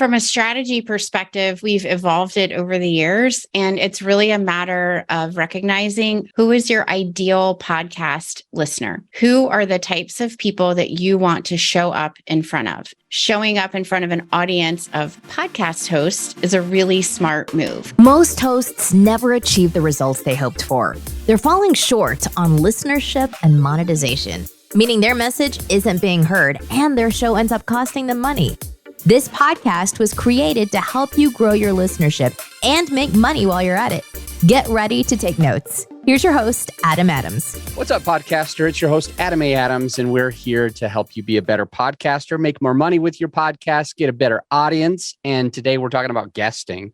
from a strategy perspective, we've evolved it over the years, and it's really a matter of recognizing who is your ideal podcast listener. Who are the types of people that you want to show up in front of? Showing up in front of an audience of podcast hosts is a really smart move. Most hosts never achieve the results they hoped for. They're falling short on listenership and monetization, meaning their message isn't being heard and their show ends up costing them money. This podcast was created to help you grow your listenership and make money while you're at it. Get ready to take notes. Here's your host, Adam Adams. What's up, podcaster? It's your host, Adam A. Adams, and we're here to help you be a better podcaster, make more money with your podcast, get a better audience. And today we're talking about guesting.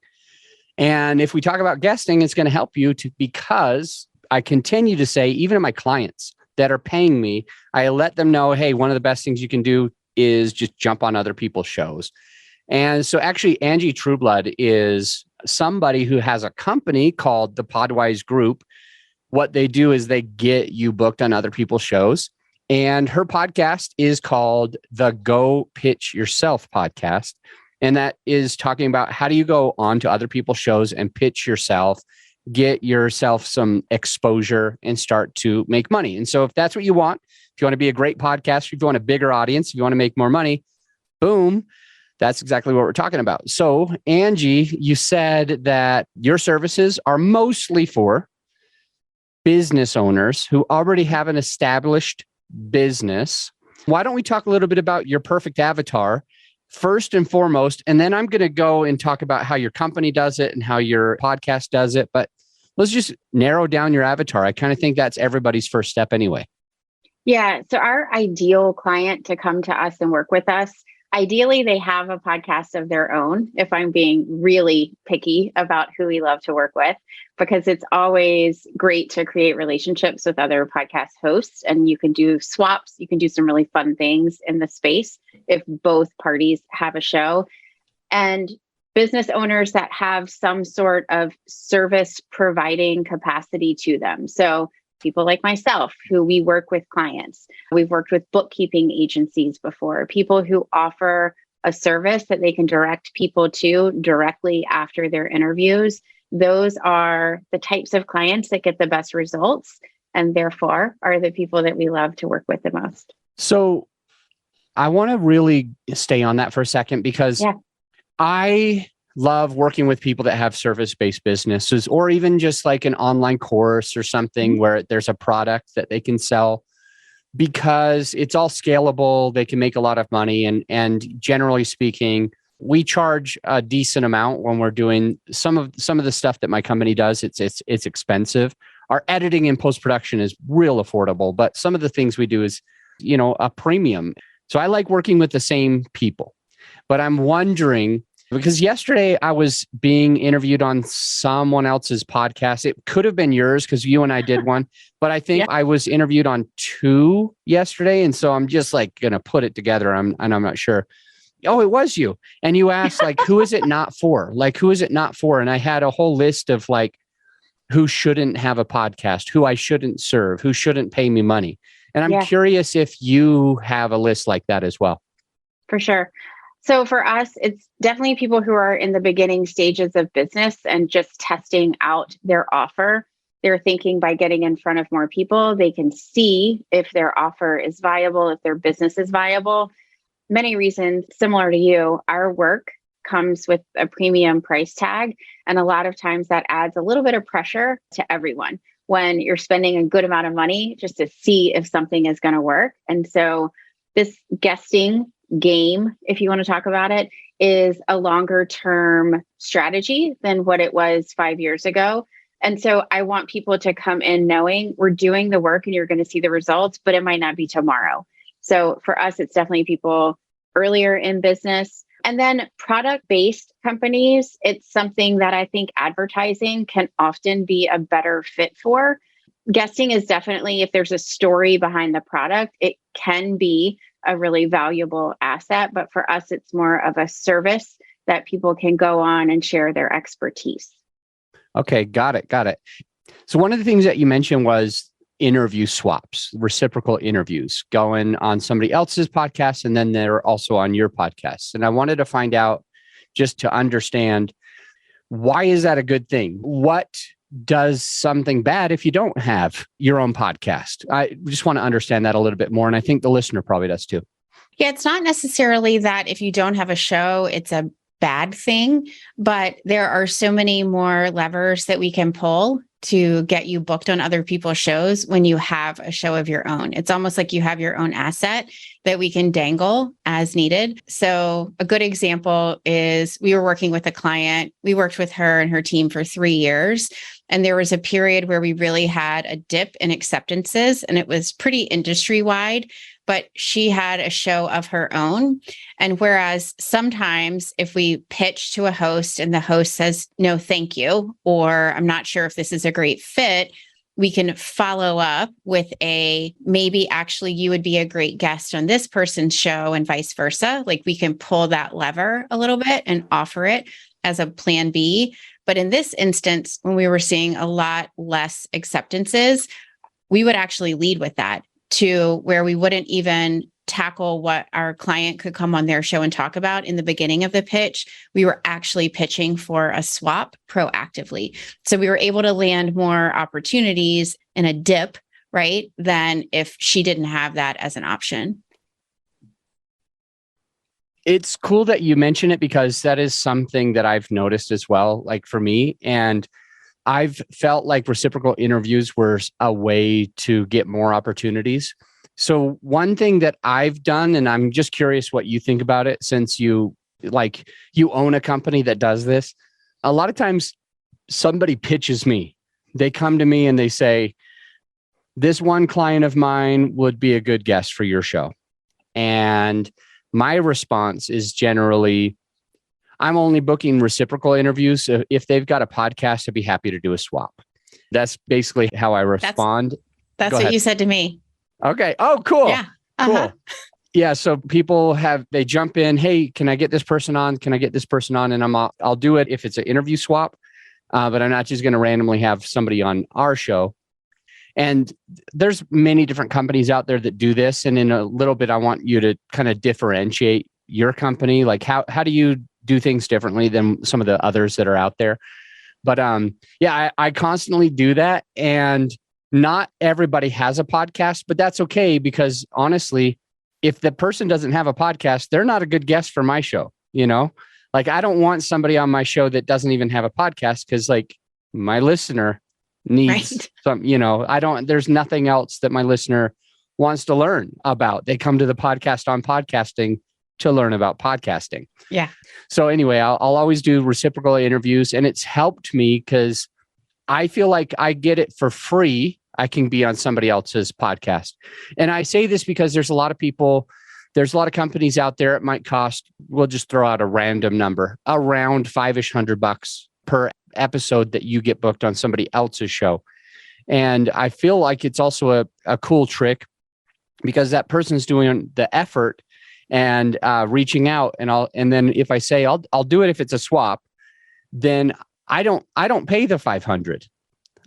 And if we talk about guesting, it's going to help you because I continue to say, even to my clients that are paying me, I let them know, hey, one of the best things you can do is just jump on other people's shows. And so actually, Angie Trueblood is somebody who has a company called the Podwize Group. What they do is they get you booked on other people's shows. And her podcast is called the Go Pitch Yourself podcast. And that is talking about how do you go on to other people's shows and pitch yourself, get yourself some exposure and start to make money. And so if that's what you want, if you want to be a great podcaster, if you want a bigger audience, if you want to make more money, boom, that's exactly what we're talking about. So Angie, you said that your services are mostly for business owners who already have an established business. Why don't we talk a little bit about your perfect avatar first and foremost, and then I'm going to go and talk about how your company does it and how your podcast does it. But let's just narrow down your avatar. I kind of think that's everybody's first step anyway. Yeah. So our ideal client to come to us and work with us, ideally, they have a podcast of their own, if I'm being really picky about who we love to work with, because it's always great to create relationships with other podcast hosts. And you can do swaps. You can do some really fun things in the space if both parties have a show. And business owners that have some sort of service providing capacity to them. So people like myself, who we work with clients. We've worked with bookkeeping agencies before, people who offer a service that they can direct people to directly after their interviews. Those are the types of clients that get the best results and therefore are the people that we love to work with the most. So I want to really stay on that for a second because I love working with people that have service-based businesses or even just like an online course or something where there's a product that they can sell because it's all scalable. They can make a lot of money. And generally speaking, we charge a decent amount when we're doing some of the stuff that my company does. It's expensive. Our editing and post-production is real affordable, but some of the things we do is, a premium. So I like working with the same people, but I'm wondering, because yesterday I was being interviewed on someone else's podcast. It could have been yours because you and I did one, but I think I was interviewed on two yesterday. And so I'm just like going to put it together. I'm not sure. Oh, it was you. And you asked like, who is it not for? Like, who is it not for? And I had a whole list of like, who shouldn't have a podcast, who I shouldn't serve, who shouldn't pay me money. And I'm curious if you have a list like that as well. For sure. So for us, it's definitely people who are in the beginning stages of business and just testing out their offer. They're thinking by getting in front of more people, they can see if their offer is viable, if their business is viable. Many reasons, similar to you, our work comes with a premium price tag. And a lot of times that adds a little bit of pressure to everyone when you're spending a good amount of money just to see if something is going to work. And so this guesting game, if you want to talk about it, is a longer term strategy than what it was 5 years ago. And so I want people to come in knowing we're doing the work and you're going to see the results, but it might not be tomorrow. So for us, it's definitely people earlier in business. And then product-based companies, it's something that I think advertising can often be a better fit for. Guesting is definitely, if there's a story behind the product, it can be a really valuable asset. But for us, it's more of a service that people can go on and share their expertise. Okay, got it. So one of the things that you mentioned was interview swaps, reciprocal interviews, going on somebody else's podcast, and then they're also on your podcast. And I wanted to find out, just to understand, why is that a good thing? What does something bad if you don't have your own podcast? I just want to understand that a little bit more. And I think the listener probably does too. Yeah, it's not necessarily that if you don't have a show, it's a bad thing, but there are so many more levers that we can pull to get you booked on other people's shows when you have a show of your own. It's almost like you have your own asset that we can dangle as needed. So a good example is we were working with a client. We worked with her and her team for 3 years. And there was a period where we really had a dip in acceptances, and it was pretty industry wide, but she had a show of her own. And whereas sometimes if we pitch to a host and the host says, no, thank you, or I'm not sure if this is a great fit, we can follow up with maybe actually you would be a great guest on this person's show and vice versa. Like we can pull that lever a little bit and offer it as a plan B. But in this instance, when we were seeing a lot less acceptances, we would actually lead with that to where we wouldn't even tackle what our client could come on their show and talk about in the beginning of the pitch. We were actually pitching for a swap proactively. So we were able to land more opportunities in a dip, right, than if she didn't have that as an option. It's cool that you mention it because that is something that I've noticed as well, like for me. And I've felt like reciprocal interviews were a way to get more opportunities. So one thing that I've done, and I'm just curious what you think about it, since you own a company that does this. A lot of times somebody pitches me, they come to me and they say, this one client of mine would be a good guest for your show. And my response is generally, I'm only booking reciprocal interviews. So if they've got a podcast, I'd be happy to do a swap. That's basically how I respond. That's what you said to me. Okay. Oh, cool. Yeah. Uh-huh. Cool. Yeah. So people they jump in, hey, can I get this person on? Can I get this person on? And I'll do it if it's an interview swap, but I'm not just going to randomly have somebody on our show. And there's many different companies out there that do this. And in a little bit, I want you to kind of differentiate your company. Like how do you do things differently than some of the others that are out there? But I constantly do that. And not everybody has a podcast, but that's okay, because honestly, if the person doesn't have a podcast, they're not a good guest for my show. You know, like I don't want somebody on my show that doesn't even have a podcast, because like my listener needs some, there's nothing else that my listener wants to learn about. They come to the podcast on podcasting to learn about podcasting. Yeah. So anyway, I'll always do reciprocal interviews, and it's helped me because I feel like I get it for free. I can be on somebody else's podcast. And I say this because there's a lot of companies out there. It might cost, we'll just throw out a random number, around $500 per episode that you get booked on somebody else's show. And I feel like it's also a cool trick, because that person's doing the effort and reaching out. And then if I say I'll do it if it's a swap, then I don't pay the 500.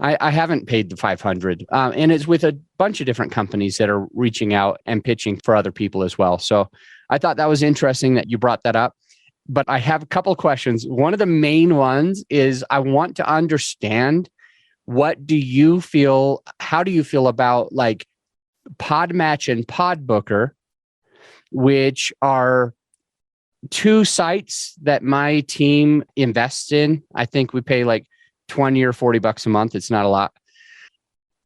I haven't paid the 500. And it's with a bunch of different companies that are reaching out and pitching for other people as well. So I thought that was interesting that you brought that up. But I have a couple of questions. One of the main ones is I want to understand, how do you feel about like Podmatch and Podbooker, which are two sites that my team invests in. I think we pay like $20 or $40 a month. It's not a lot.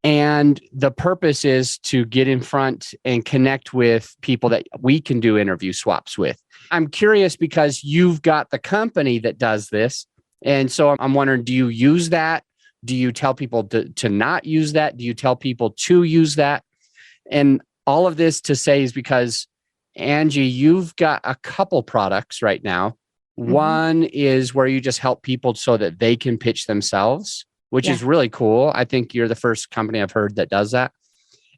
And the purpose is to get in front and connect with people that we can do interview swaps with. I'm curious because you've got the company that does this. And so I'm wondering, do you use that? Do you tell people to not use that? Do you tell people to use that? And all of this to say is because, Angie, you've got a couple products right now. Mm-hmm. One is where you just help people so that they can pitch themselves, which is really cool. I think you're the first company I've heard that does that.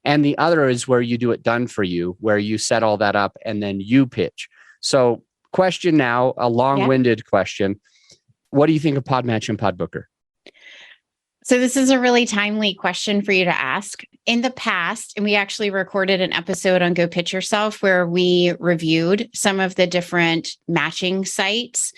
And the other is where you do it done for you, where you set all that up and then you pitch. So question now, a long-winded question. What do you think of Podmatch and Podbooker? So this is a really timely question for you to ask. In the past, and we actually recorded an episode on Go Pitch Yourself where we reviewed some of the different matching sites.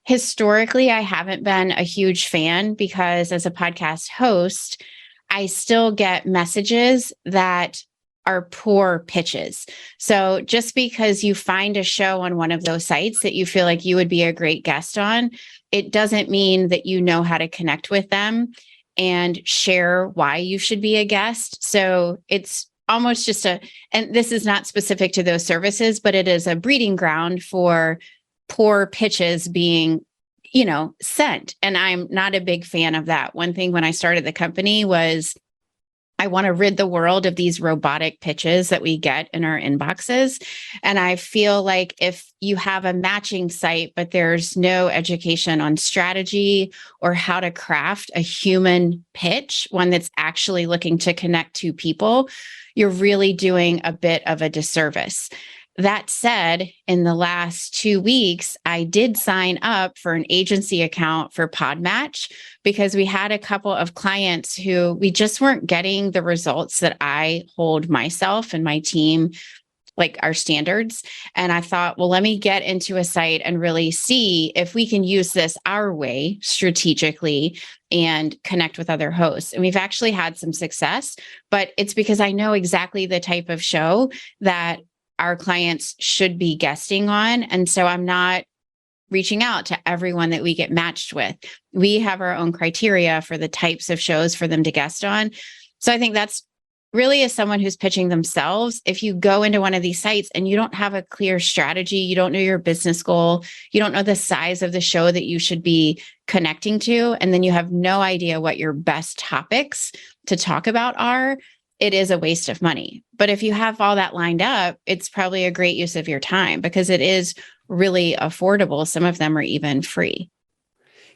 Historically, I haven't been a huge fan because as a podcast host, I still get messages that are poor pitches. So just because you find a show on one of those sites that you feel like you would be a great guest on, it doesn't mean that you know how to connect with them and share why you should be a guest. So it's almost just and this is not specific to those services, but it is a breeding ground for poor pitches being, sent. And I'm not a big fan of that. One thing when I started the company was I want to rid the world of these robotic pitches that we get in our inboxes. And I feel like if you have a matching site, but there's no education on strategy or how to craft a human pitch, one that's actually looking to connect to people, you're really doing a bit of a disservice. That said, in the last 2 weeks, I did sign up for an agency account for Podmatch because we had a couple of clients who we just weren't getting the results that I hold myself and my team, like our standards. And I thought, well, let me get into a site and really see if we can use this our way strategically and connect with other hosts. And we've actually had some success, but it's because I know exactly the type of show that our clients should be guesting on. And so I'm not reaching out to everyone that we get matched with. We have our own criteria for the types of shows for them to guest on. So I think that's really, as someone who's pitching themselves, if you go into one of these sites and you don't have a clear strategy, you don't know your business goal, you don't know the size of the show that you should be connecting to, and then you have no idea what your best topics to talk about are, it is a waste of money. But if you have all that lined up, it's probably a great use of your time because it is really affordable. Some of them are even free.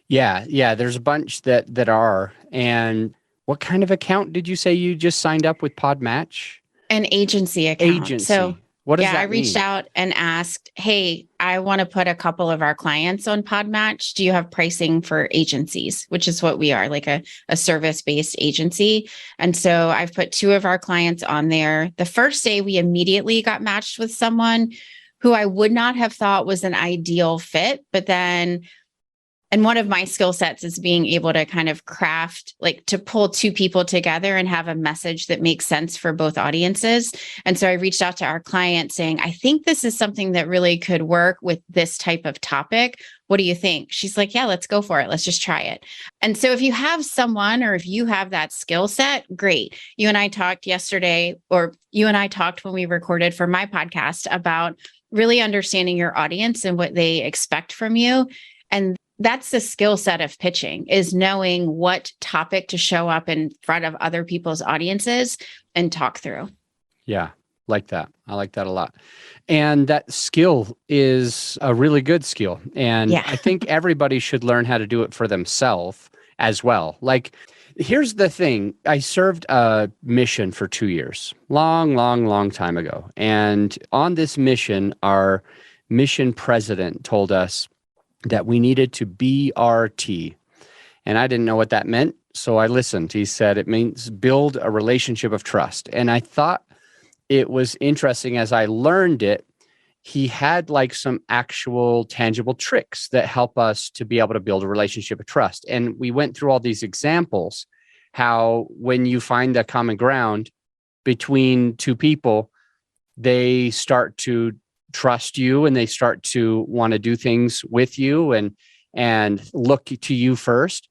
Yeah. There's a bunch that are. And what kind of account did you say you just signed up with Podmatch? An agency account. So what does that I reached out and asked, hey, I want to put a couple of our clients on Podmatch. Do you have pricing for agencies, which is what we are, like a service-based agency. And so I've put 2 of our clients on there. The first day we immediately got matched with someone who I would not have thought was an ideal fit, but then and one of my skill sets is being able to kind of craft, like to pull 2 people together and have a message that makes sense for both audiences. And so I reached out to our client saying, I think this is something that really could work with this type of topic. What do you think? She's like, yeah, let's go for it. Let's just try it. And so if you have someone or if you have that skill set, great. You and I talked yesterday, or you and I talked when we recorded for my podcast about really understanding your audience and what they expect from you. And that's the skill set of pitching, is knowing what topic to show up in front of other people's audiences and talk through. Yeah, like that. I like that a lot. And that skill is a really good skill. And I think everybody should learn how to do it for themselves as well. Like, here's the thing. I served a mission for 2 years, long time ago. And on this mission, our mission president told us that we needed to BRT. And I didn't know what that meant. So I listened. He said it means build a relationship of trust. And I thought it was interesting as I learned it. He had like some actual tangible tricks that help us to be able to build a relationship of trust. And we went through all these examples, how when you find the common ground between 2 people, they start to trust you and they start to want to do things with you and look to you first.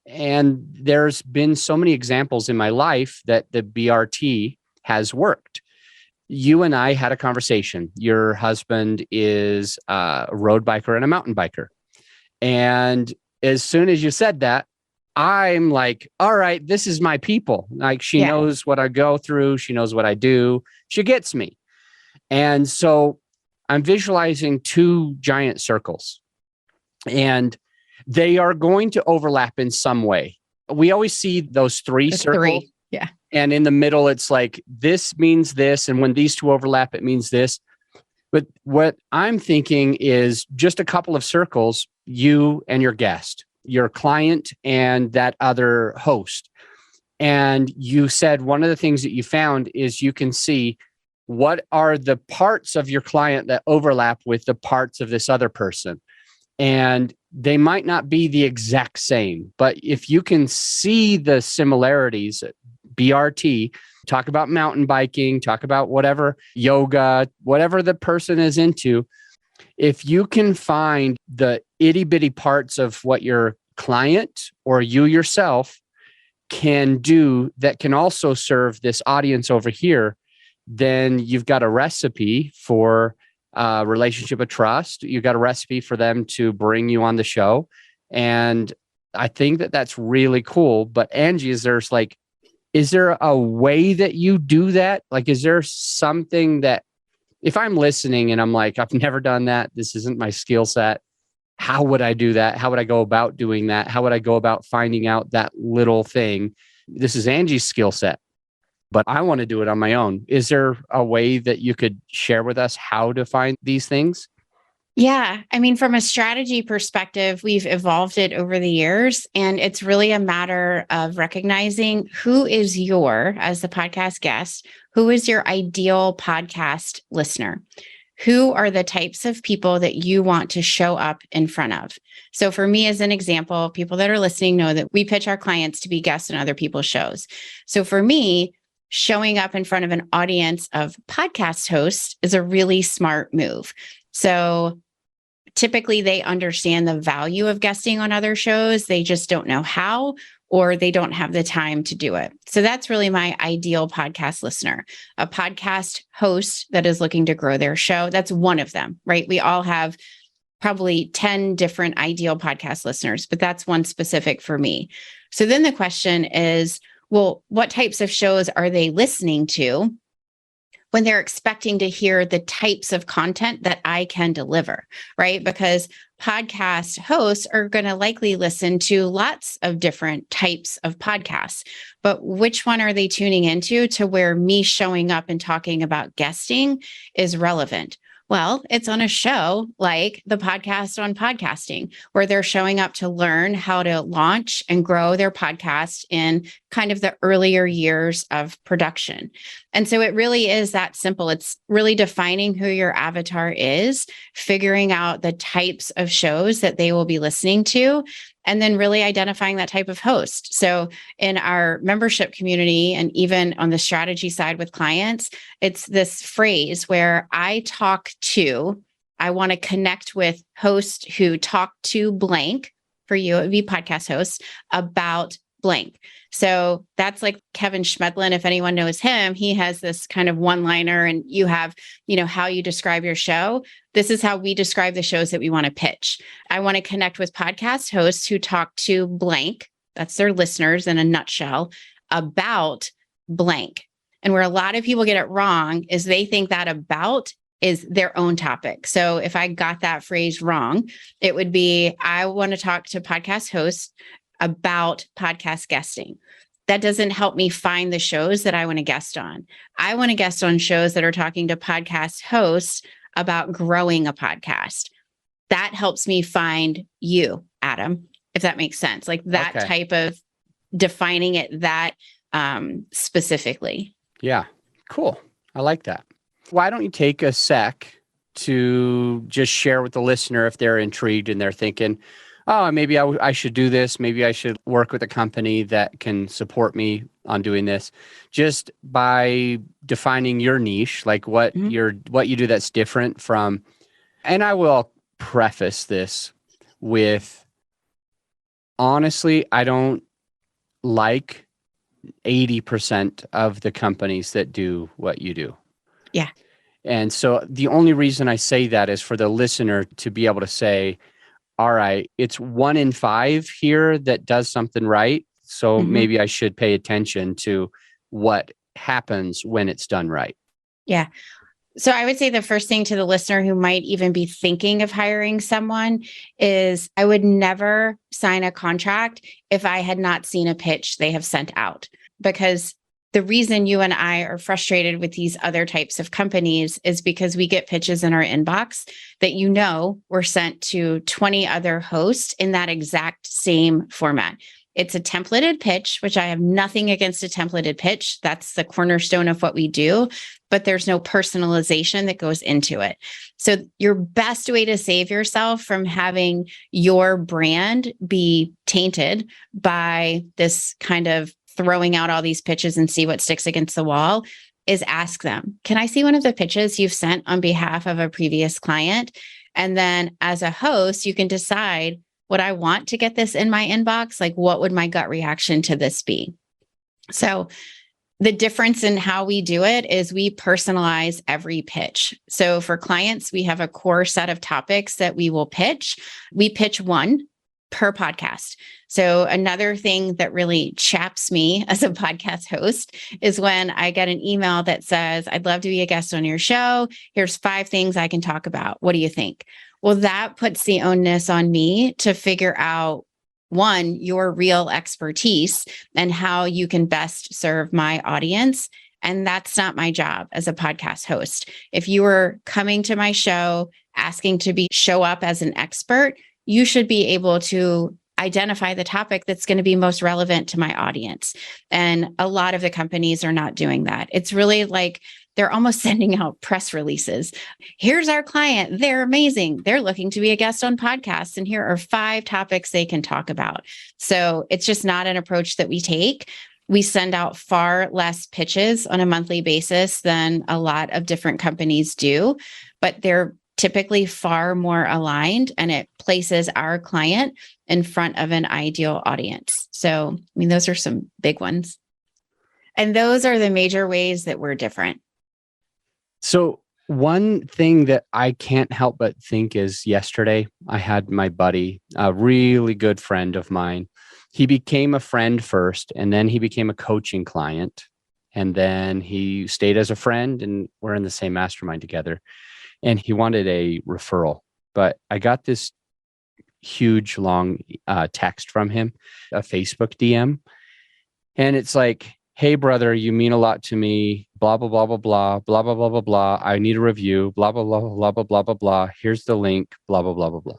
And there's been so many examples in my life that the BRT has worked. You and I had a conversation. Your husband is a road biker and a mountain biker. And as soon as you said that, I'm like, all right, this is my people. Like, she knows what I go through. She knows what I do. She gets me. And so I'm visualizing 2 giant circles, and they are going to overlap in some way. We always see those 3 circles. 3. Yeah. And in the middle, it's like, this means this. And when these 2 overlap, it means this. But what I'm thinking is just a couple of circles, you and your guest, your client and that other host. And you said one of the things that you found is you can see what are the parts of your client that overlap with the parts of this other person. And they might not be the exact same, but if you can see the similarities, BRT, talk about mountain biking, talk about whatever, yoga, whatever the person is into, if you can find the itty bitty parts of what your client or you yourself can do that can also serve this audience over here, then you've got a recipe for a relationship of trust. You've got a recipe for them to bring you on the show. And I think that that's really cool. But Angie, is there a way that you do that? Like, is there something that if I'm listening and I'm like, I've never done that, this isn't my skill set, how would I do that? How would I go about doing that? How would I go about finding out that little thing? This is Angie's skill set, but I want to do it on my own. Is there a way that you could share with us how to find these things? Yeah. I mean, from a strategy perspective, we've evolved it over the years, and it's really a matter of recognizing who is as the podcast guest, who is your ideal podcast listener? Who are the types of people that you want to show up in front of? So for me, as an example, people that are listening know that we pitch our clients to be guests on other people's shows. So for me, showing up in front of an audience of podcast hosts is a really smart move. So typically they understand the value of guesting on other shows. They just don't know how, or they don't have the time to do it. So that's really my ideal podcast listener, a podcast host that is looking to grow their show. That's one of them, right? We all have probably 10 different ideal podcast listeners, but that's one specific for me. So then the question is, well, what types of shows are they listening to when they're expecting to hear the types of content that I can deliver, right? Because podcast hosts are going to likely listen to lots of different types of podcasts, but which one are they tuning into to where me showing up and talking about guesting is relevant? Well, it's on a show like the Podcast on Podcasting, where they're showing up to learn how to launch and grow their podcast in kind of the earlier years of production. And so it really is that simple. It's really defining who your avatar is, figuring out the types of shows that they will be listening to, and then really identifying that type of host. So in our membership community, and even on the strategy side with clients, it's this phrase where I want to connect with hosts who talk to blank. For you, it would be podcast hosts about blank. So that's like Kevin Schmedlin. If anyone knows him, he has this kind of one-liner, and you have, how you describe your show. This is how we describe the shows that we want to pitch. I want to connect with podcast hosts who talk to blank. That's their listeners in a nutshell about blank. And where a lot of people get it wrong is they think that about is their own topic. So if I got that phrase wrong, it would be, I want to talk to podcast hosts about podcast guesting. That doesn't help me find the shows that I want to guest on. I want to guest on shows that are talking to podcast hosts about growing a podcast. That helps me find you, Adam, if that makes sense. Like that type of defining it that specifically. Yeah, cool. I like that. Why don't you take a sec to just share with the listener if they're intrigued and they're thinking, oh, maybe I should do this. Maybe I should work with a company that can support me on doing this, just by defining your niche, like what you do that's different from. And I will preface this with, honestly, I don't like 80% of the companies that do what you do. Yeah. And so the only reason I say that is for the listener to be able to say, all right, it's 1 in 5 here that does something right. So maybe I should pay attention to what happens when it's done right. Yeah. So I would say the first thing to the listener who might even be thinking of hiring someone is I would never sign a contract if I had not seen a pitch they have sent out. Because the reason you and I are frustrated with these other types of companies is because we get pitches in our inbox that were sent to 20 other hosts in that exact same format. It's a templated pitch, which I have nothing against a templated pitch. That's the cornerstone of what we do, but there's no personalization that goes into it. So your best way to save yourself from having your brand be tainted by this kind of throwing out all these pitches and see what sticks against the wall is ask them, can I see one of the pitches you've sent on behalf of a previous client? And then as a host, you can decide, would I want to get this in my inbox? Like, what would my gut reaction to this be? So the difference in how we do it is we personalize every pitch. So for clients, we have a core set of topics that we will pitch. We pitch one per podcast. So another thing that really chaps me as a podcast host is when I get an email that says, I'd love to be a guest on your show. Here's 5 things I can talk about. What do you think? Well, that puts the onus on me to figure out, one, your real expertise and how you can best serve my audience. And that's not my job as a podcast host. If you were coming to my show asking to show up as an expert, you should be able to identify the topic that's going to be most relevant to my audience. And a lot of the companies are not doing that. It's really like they're almost sending out press releases. Here's our client. They're amazing. They're looking to be a guest on podcasts. And here are 5 topics they can talk about. So it's just not an approach that we take. We send out far less pitches on a monthly basis than a lot of different companies do, but they're typically far more aligned, and it places our client in front of an ideal audience. So, I mean, those are some big ones. And those are the major ways that we're different. So one thing that I can't help but think is yesterday I had my buddy, a really good friend of mine. He became a friend first, and then he became a coaching client. And then he stayed as a friend, and we're in the same mastermind together. And he wanted a referral, but I got this huge, long text from him, a Facebook DM. And it's like, hey, brother, you mean a lot to me, blah, blah, blah, blah, blah, blah, blah, blah, blah, blah. I need a review, blah, blah, blah, blah, blah, blah, blah, blah. Here's the link, blah, blah, blah, blah, blah.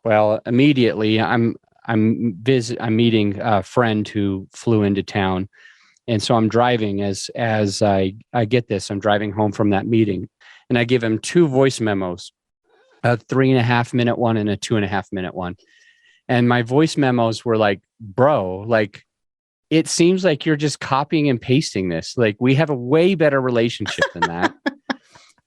Well, immediately I'm meeting a friend who flew into town. And so I'm driving as I get this, I'm driving home from that meeting. And I give him 2 voice memos, a 3.5-minute one and a 2.5-minute one. And my voice memos were like, bro, like, it seems like you're just copying and pasting this. Like, we have a way better relationship than that.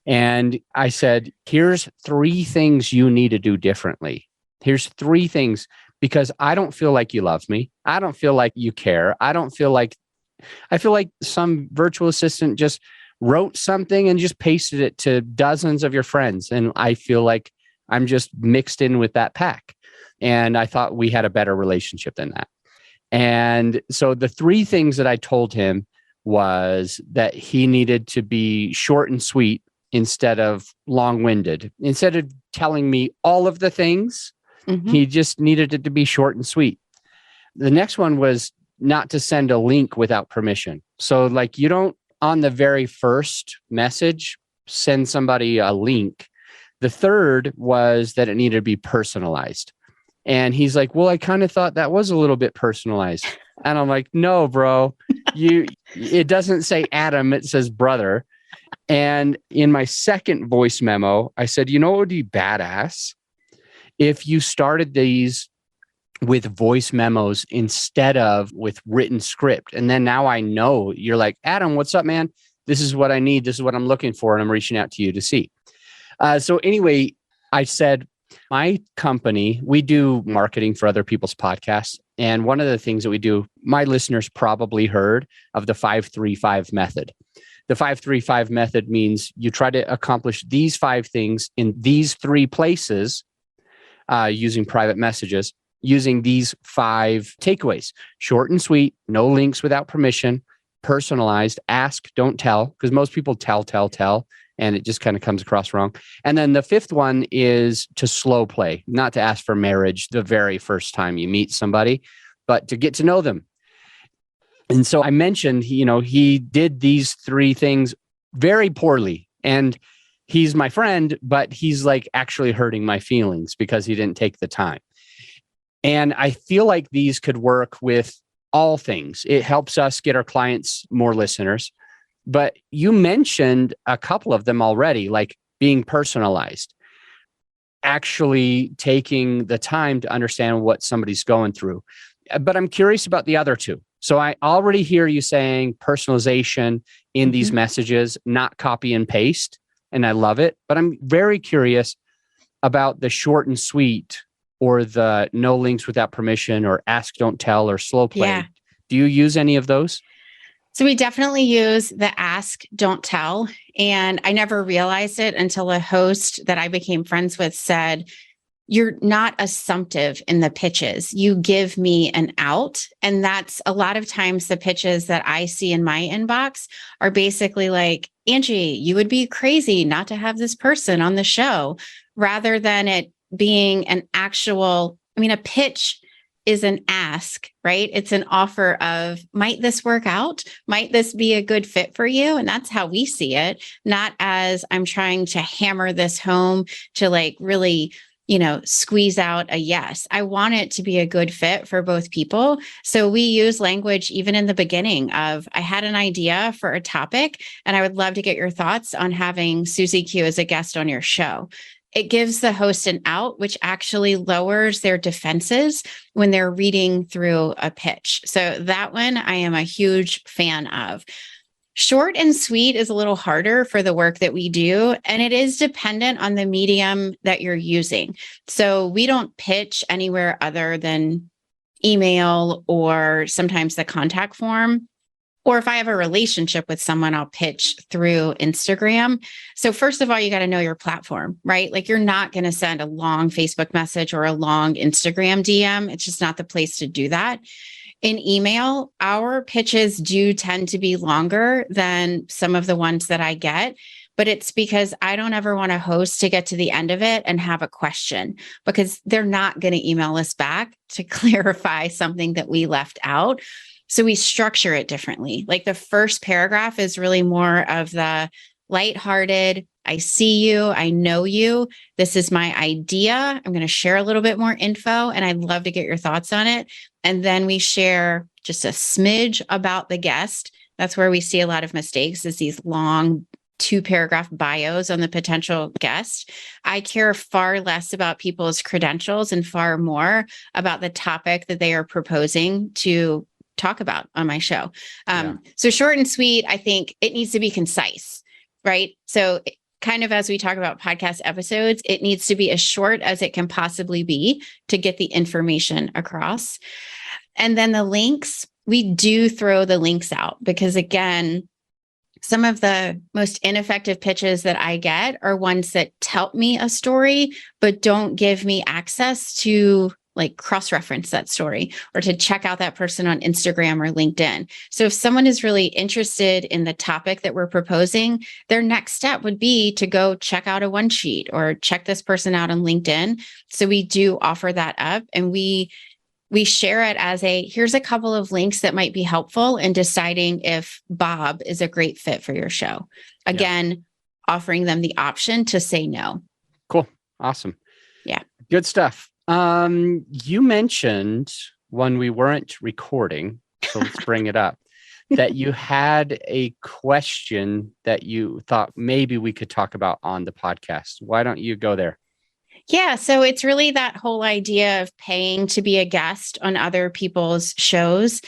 And I said, here's 3 things you need to do differently. Here's 3 things, because I don't feel like you love me. I don't feel like you care. I feel like some virtual assistant just wrote something and just pasted it to dozens of your friends. And I feel like I'm just mixed in with that pack. And I thought we had a better relationship than that. And so the 3 things that I told him was that he needed to be short and sweet instead of long-winded. Instead of telling me all of the things, he just needed it to be short and sweet. The next one was not to send a link without permission. So like, you don't, on the very first message, send somebody a link. The third was that it needed to be personalized. And he's like, well, I kind of thought that was a little bit personalized. And I'm like, no, bro, it doesn't say Adam, it says brother. And in my second voice memo, I said, you know what would be badass? If you started these with voice memos instead of with written script. And then now I know you're like, Adam, what's up, man? This is what I need. This is what I'm looking for. And I'm reaching out to you to see. So anyway, I said, my company, we do marketing for other people's podcasts. And one of the things that we do, my listeners probably heard of the 5-3-5 method. The 5-3-5 method means you try to accomplish these 5 things in these 3 places using private messages, using these 5 takeaways: short and sweet, no links without permission, personalized, ask, don't tell, because most people tell, and it just kind of comes across wrong. And then the 5th one is to slow play, not to ask for marriage the very first time you meet somebody, but to get to know them. And so I mentioned, he did these 3 things very poorly, and he's my friend, but he's like actually hurting my feelings because he didn't take the time. And I feel like these could work with all things. It helps us get our clients more listeners. But you mentioned a couple of them already, like being personalized, actually taking the time to understand what somebody's going through. But I'm curious about the other two. So I already hear you saying personalization in these messages, not copy and paste. And I love it. But I'm very curious about the short and sweet, or the no links without permission, or ask, don't tell, or slow play. Yeah. Do you use any of those? So we definitely use the ask, don't tell. And I never realized it until a host that I became friends with said, you're not assumptive in the pitches. You give me an out. And that's a lot of times the pitches that I see in my inbox are basically like, Angie, you would be crazy not to have this person on the show, rather than it being an actual, a pitch is an ask, right? It's an offer of, might this work out? Might this be a good fit for you? And that's how we see it, not as I'm trying to hammer this home to like really, squeeze out a yes. I want it to be a good fit for both people. So we use language even in the beginning of, I had an idea for a topic and I would love to get your thoughts on having Susie Q as a guest on your show. It gives the host an out, which actually lowers their defenses when they're reading through a pitch. So that one I am a huge fan of. Short and sweet is a little harder for the work that we do, and it is dependent on the medium that you're using. So we don't pitch anywhere other than email or sometimes the contact form. Or if I have a relationship with someone, I'll pitch through Instagram. So first of all, you got to know your platform, right? Like you're not going to send a long Facebook message or a long Instagram DM. It's just not the place to do that. In email, our pitches do tend to be longer than some of the ones that I get, but it's because I don't ever want a host to get to the end of it and have a question, because they're not going to email us back to clarify something that we left out. So we structure it differently. Like the first paragraph is really more of the lighthearted, I see you, I know you, this is my idea. I'm going to share a little bit more info and I'd love to get your thoughts on it. And then we share just a smidge about the guest. That's where we see a lot of mistakes, is these long 2-paragraph bios on the potential guest. I care far less about people's credentials and far more about the topic that they are proposing to talk about on my show. So short and sweet, I think it needs to be concise, right? So kind of as we talk about podcast episodes, it needs to be as short as it can possibly be to get the information across. And then the links, we do throw the links out because, again, some of the most ineffective pitches that I get are ones that tell me a story, but don't give me access to like cross-reference that story or to check out that person on Instagram or LinkedIn. So if someone is really interested in the topic that we're proposing, their next step would be to go check out a one sheet or check this person out on LinkedIn. So we do offer that up, and we share it as here's a couple of links that might be helpful in deciding if Bob is a great fit for your show. Again, offering them the option to say no. Cool. Awesome. Yeah. Good stuff. You mentioned when we weren't recording, so let's bring it up, that you had a question that you thought maybe we could talk about on the podcast. Why don't you go there? Yeah. So it's really that whole idea of paying to be a guest on other people's shows.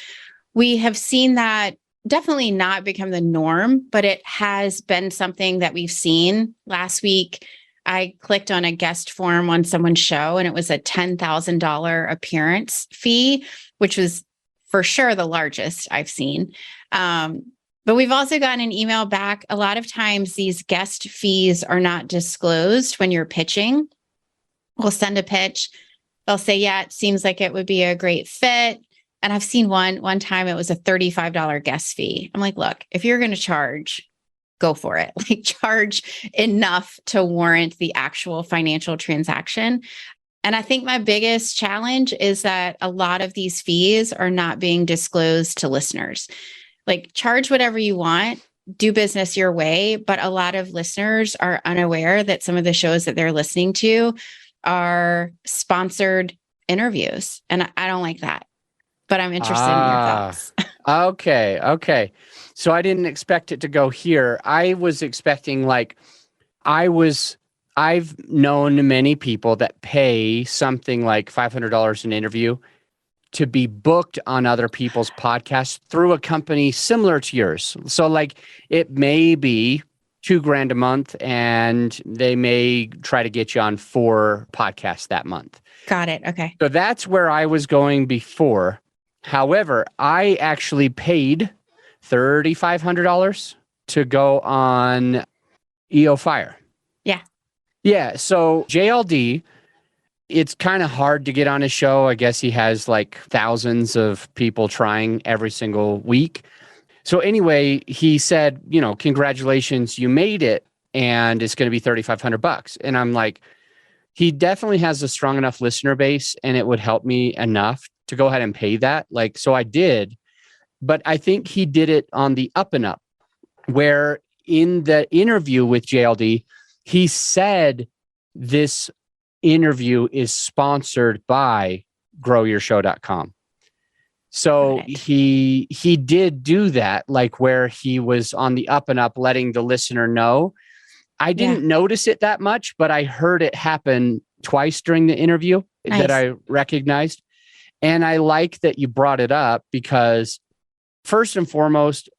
We have seen that definitely not become the norm, but it has been something that we've seen. Last week, I clicked on a guest form on someone's show, and it was a $10,000 appearance fee, which was for sure the largest I've seen. But we've also gotten an email back. A lot of times these guest fees are not disclosed when you're pitching. We'll send a pitch. They'll say, yeah, it seems like it would be a great fit. And I've seen one time it was a $35 guest fee. I'm like, look, if you're going to charge, go for it. Like, charge enough to warrant the actual financial transaction. And I think my biggest challenge is that a lot of these fees are not being disclosed to listeners. Like, charge whatever you want, do business your way. But a lot of listeners are unaware that some of the shows that they're listening to are sponsored interviews. And I don't like that, but I'm interested in your thoughts. Okay. So I didn't expect it to go here. I was expecting I've known many people that pay something like $500 an interview to be booked on other people's podcasts through a company similar to yours. So like it may be $2,000 a month and they may try to get you on 4 podcasts that month. Got it. Okay. So that's where I was going before. However, I actually paid $3,500 to go on EO Fire. Yeah. Yeah. So JLD, it's kind of hard to get on his show. I guess he has like thousands of people trying every single week. So anyway, he said, congratulations, you made it, and it's going to be $3,500. And I'm like, he definitely has a strong enough listener base, and it would help me enough to go ahead and pay that. So I did, but I think he did it on the up and up, where in the interview with JLD, he said this interview is sponsored by growyourshow.com. So he did do that, like where he was on the up and up, letting the listener know. I didn't notice it that much, but I heard it happen twice during the interview that I recognized. And I like that you brought it up because first and foremost,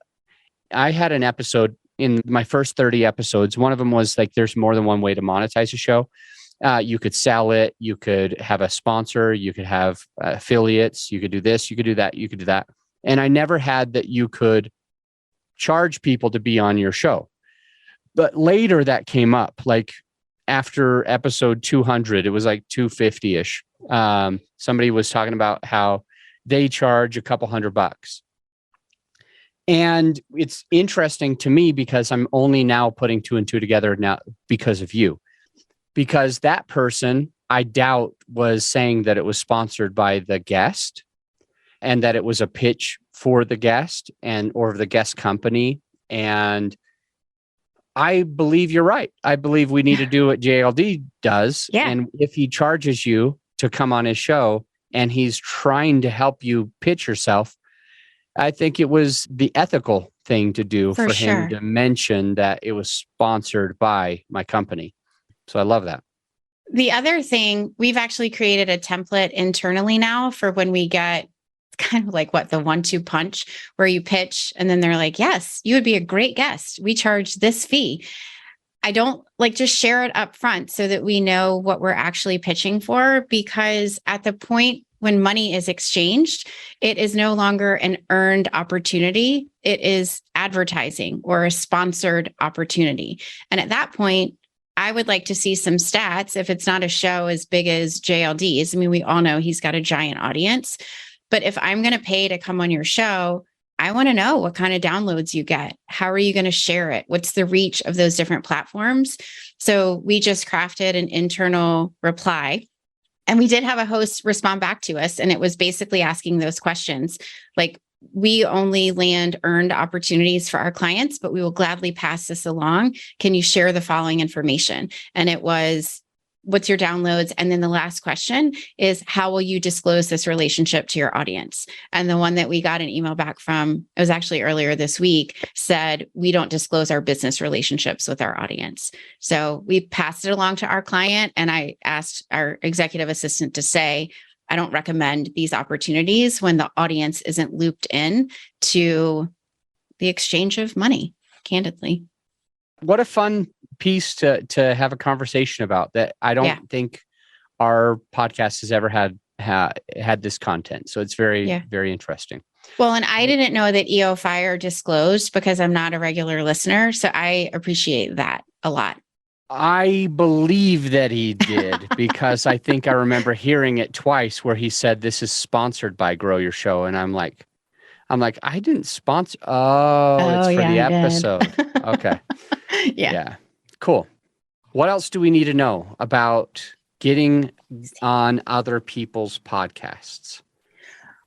I had an episode in my first 30 episodes. One of them was like, there's more than one way to monetize a show. You could sell it. You could have a sponsor. You could have affiliates. You could do this. You could do that. You could do that. And I never had that you could charge people to be on your show. But later that came up, like after episode 200, it was like 250-ish. Somebody was talking about how they charge a couple $100. And it's interesting to me because I'm only now putting 2 and 2 together now because of you. Because that person, I doubt, was saying that it was sponsored by the guest and that it was a pitch for the guest or the guest company. And I believe you're right. I believe we need to do what JLD does. Yeah. And if he charges you to come on his show and he's trying to help you pitch yourself, I think it was the ethical thing to do for him to mention that it was sponsored by my company. So I love that. The other thing, we've actually created a template internally now for when we get kind of like the 1-2 punch where you pitch and then they're like, yes, you would be a great guest. We charge this fee. I don't just share it up front so that we know what we're actually pitching for, because at the point when money is exchanged, it is no longer an earned opportunity. It is advertising or a sponsored opportunity. And at that point, I would like to see some stats if it's not a show as big as JLD's. I mean, we all know he's got a giant audience, but if I'm going to pay to come on your show, I want to know what kind of downloads you get. How are you going to share it? What's the reach of those different platforms? So we just crafted an internal reply. And we did have a host respond back to us. And it was basically asking those questions. Like, we only land earned opportunities for our clients, but we will gladly pass this along. Can you share the following information? And it was, what's your downloads? And then the last question is, how will you disclose this relationship to your audience? And the one that we got an email back from, it was actually earlier this week, said, we don't disclose our business relationships with our audience. So we passed it along to our client. And I asked our executive assistant to say, I don't recommend these opportunities when the audience isn't looped in to the exchange of money, candidly. What a fun piece to have a conversation about that. I don't think our podcast has ever had this content. So it's very, very interesting. Well, and I didn't know that EO Fire disclosed because I'm not a regular listener. So I appreciate that a lot. I believe that he did because I think I remember hearing it twice where he said, this is sponsored by Grow Your Show. And I'm like, I didn't sponsor. It's for the episode. Okay. Yeah. Cool. What else do we need to know about getting on other people's podcasts?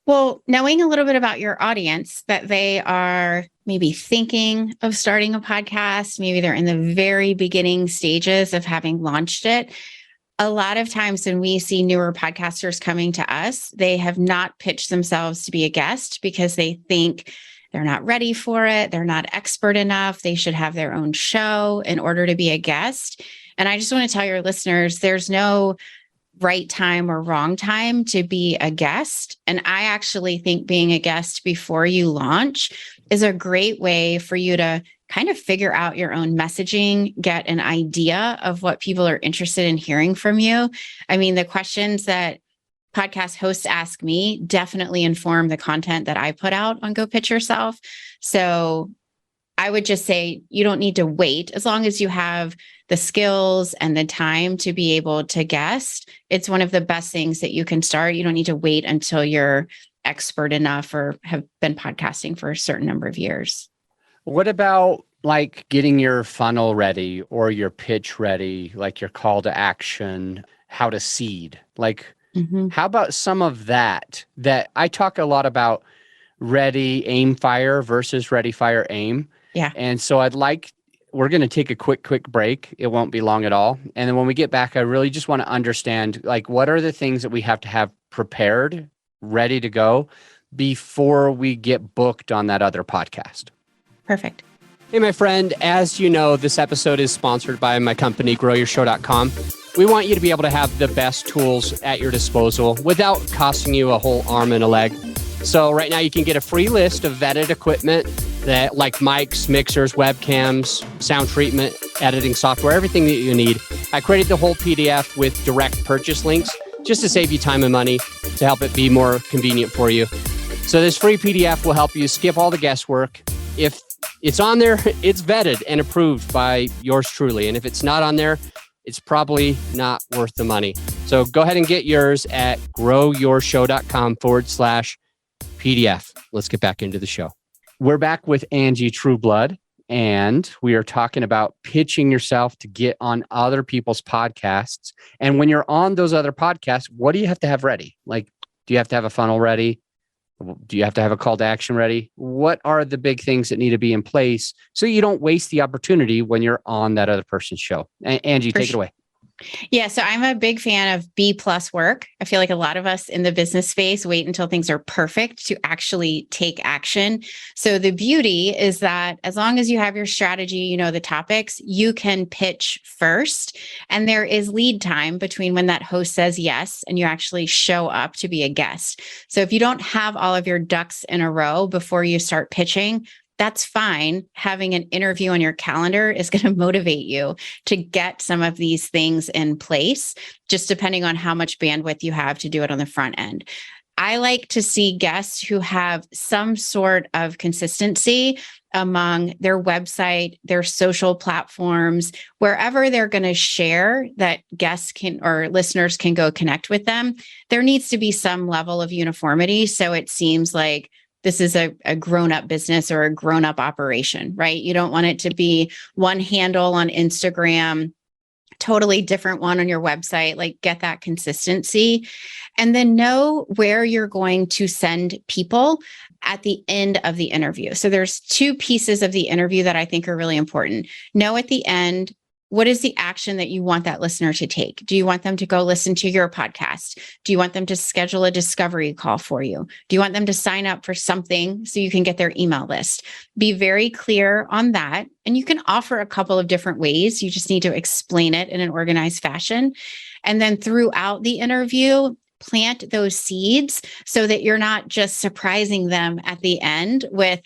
Well, knowing a little bit about your audience, that they are maybe thinking of starting a podcast, maybe they're in the very beginning stages of having launched it. a lot of times when we see newer podcasters coming to us, they have not pitched themselves to be a guest because they think they're not ready for it. They're not expert enough. They should have their own show in order to be a guest. And I just want to tell your listeners, there's no right time or wrong time to be a guest. And I actually think being a guest before you launch is a great way for you to kind of figure out your own messaging, get an idea of what people are interested in hearing from you. I mean, the questions that podcast hosts ask me definitely inform the content that I put out on Go Pitch Yourself. So I would just say you don't need to wait as long as you have the skills and the time to be able to guest. It's one of the best things that you can start. You don't need to wait until you're expert enough or have been podcasting for a certain number of years. What about like getting your funnel ready or your pitch ready, like your call to action, how to seed? Like, how about some of that I talk a lot about ready, aim, fire versus ready, fire, aim. Yeah. And so we're going to take a quick break. It won't be long at all. And then when we get back, I really just want to understand, like, what are the things that we have to have prepared, ready to go before we get booked on that other podcast? Perfect. Hey, my friend, as you know, this episode is sponsored by my company, growyourshow.com. We want you to be able to have the best tools at your disposal without costing you a whole arm and a leg. So right now you can get a free list of vetted equipment that like mics, mixers, webcams, sound treatment, editing software, everything that you need. I created the whole PDF with direct purchase links just to save you time and money, to help it be more convenient for you. So this free PDF will help you skip all the guesswork. If it's on there, it's vetted and approved by yours truly. And if it's not on there, it's probably not worth the money. So go ahead and get yours at growyourshow.com/PDF. Let's get back into the show. We're back with Angie Trueblood, and we are talking about pitching yourself to get on other people's podcasts. And when you're on those other podcasts, what do you have to have ready? Like, do you have to have a funnel ready? Do you have to have a call to action ready? What are the big things that need to be in place so you don't waste the opportunity when you're on that other person's show? Angie, take it away. Yeah, so I'm a big fan of B+ work. I feel like a lot of us in the business space wait until things are perfect to actually take action. So the beauty is that as long as you have your strategy, you know the topics, you can pitch first. And there is lead time between when that host says yes and you actually show up to be a guest. So if you don't have all of your ducks in a row before you start pitching, that's fine. Having an interview on your calendar is going to motivate you to get some of these things in place, just depending on how much bandwidth you have to do it on the front end. I like to see guests who have some sort of consistency among their website, their social platforms, wherever they're going to share that guests can or listeners can go connect with them. There needs to be some level of uniformity. So it seems like this is a grown-up business or a grown-up operation, right? You don't want it to be one handle on Instagram, totally different one on your website. Like, get that consistency. And then know where you're going to send people at the end of the interview. So there's two pieces of the interview that I think are really important. Know at the end, what is the action that you want that listener to take? Do you want them to go listen to your podcast? Do you want them to schedule a discovery call for you? Do you want them to sign up for something so you can get their email list? Be very clear on that. And you can offer a couple of different ways. You just need to explain it in an organized fashion. And then throughout the interview, plant those seeds so that you're not just surprising them at the end with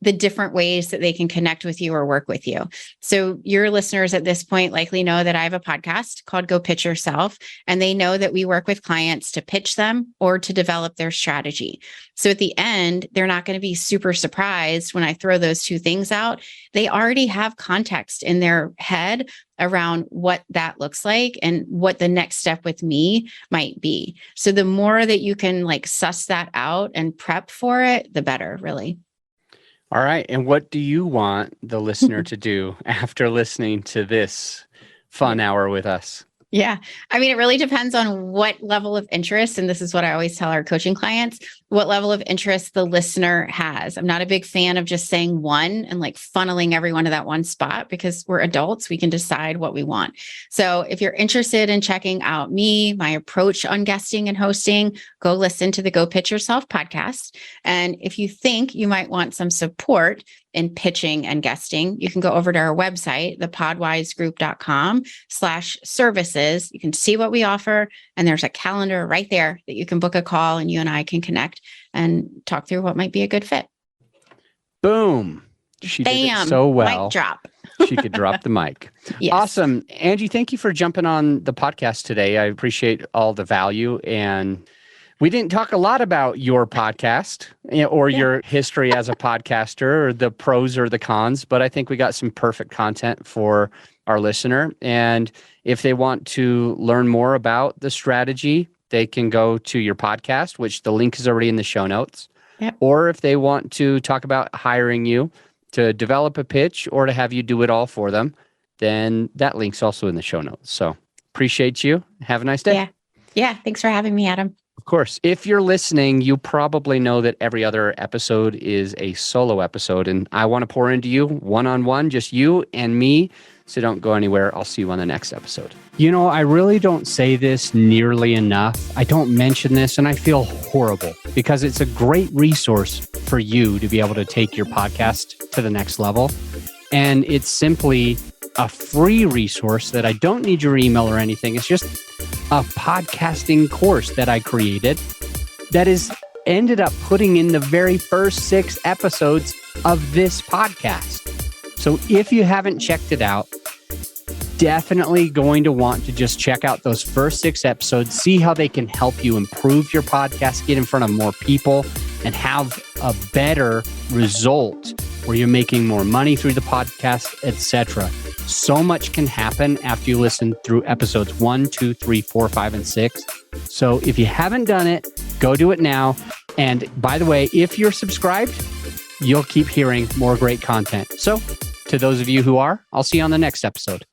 the different ways that they can connect with you or work with you. So your listeners at this point likely know that I have a podcast called Go Pitch Yourself, and they know that we work with clients to pitch them or to develop their strategy. So at the end, they're not going to be super surprised when I throw those two things out. They already have context in their head around what that looks like and what the next step with me might be. So the more that you can like suss that out and prep for it, the better, really. All right. And what do you want the listener to do after listening to this fun hour with us? Yeah. I mean, it really depends on what level of interest. And this is what I always tell our coaching clients, what level of interest the listener has. I'm not a big fan of just saying one and like funneling everyone to that one spot, because we're adults. We can decide what we want. So if you're interested in checking out me, my approach on guesting and hosting, go listen to the Go Pitch Yourself podcast. And if you think you might want some support in pitching and guesting, you can go over to our website, thepodwizegroup.com/services. You can see what we offer. And there's a calendar right there that you can book a call and you and I can connect and talk through what might be a good fit. Boom. She did it so well. Mic drop. She could drop the mic. Yes. Awesome. Angie, thank you for jumping on the podcast today. I appreciate all the value. And we didn't talk a lot about your podcast or your history as a podcaster, or the pros or the cons, but I think we got some perfect content for our listener. And if they want to learn more about the strategy, they can go to your podcast, which the link is already in the show notes. Yep. Or if they want to talk about hiring you to develop a pitch or to have you do it all for them, then that link's also in the show notes. So appreciate you. Have a nice day. Yeah. Yeah. Thanks for having me, Adam. Of course. If you're listening, you probably know that every other episode is a solo episode, and I want to pour into you one-on-one, just you and me. So don't go anywhere. I'll see you on the next episode. You know, I really don't say this nearly enough. I don't mention this, and I feel horrible because it's a great resource for you to be able to take your podcast to the next level. And it's simply a free resource that I don't need your email or anything. It's just a podcasting course that I created that is ended up putting in the very first 6 episodes of this podcast. So if you haven't checked it out, definitely going to want to just check out those first 6 episodes, see how they can help you improve your podcast, get in front of more people, and have a better result where you're making more money through the podcast, etc. So much can happen after you listen through episodes 1, 2, 3, 4, 5, and 6. So if you haven't done it, go do it now. And by the way, if you're subscribed, you'll keep hearing more great content. So to those of you who are, I'll see you on the next episode.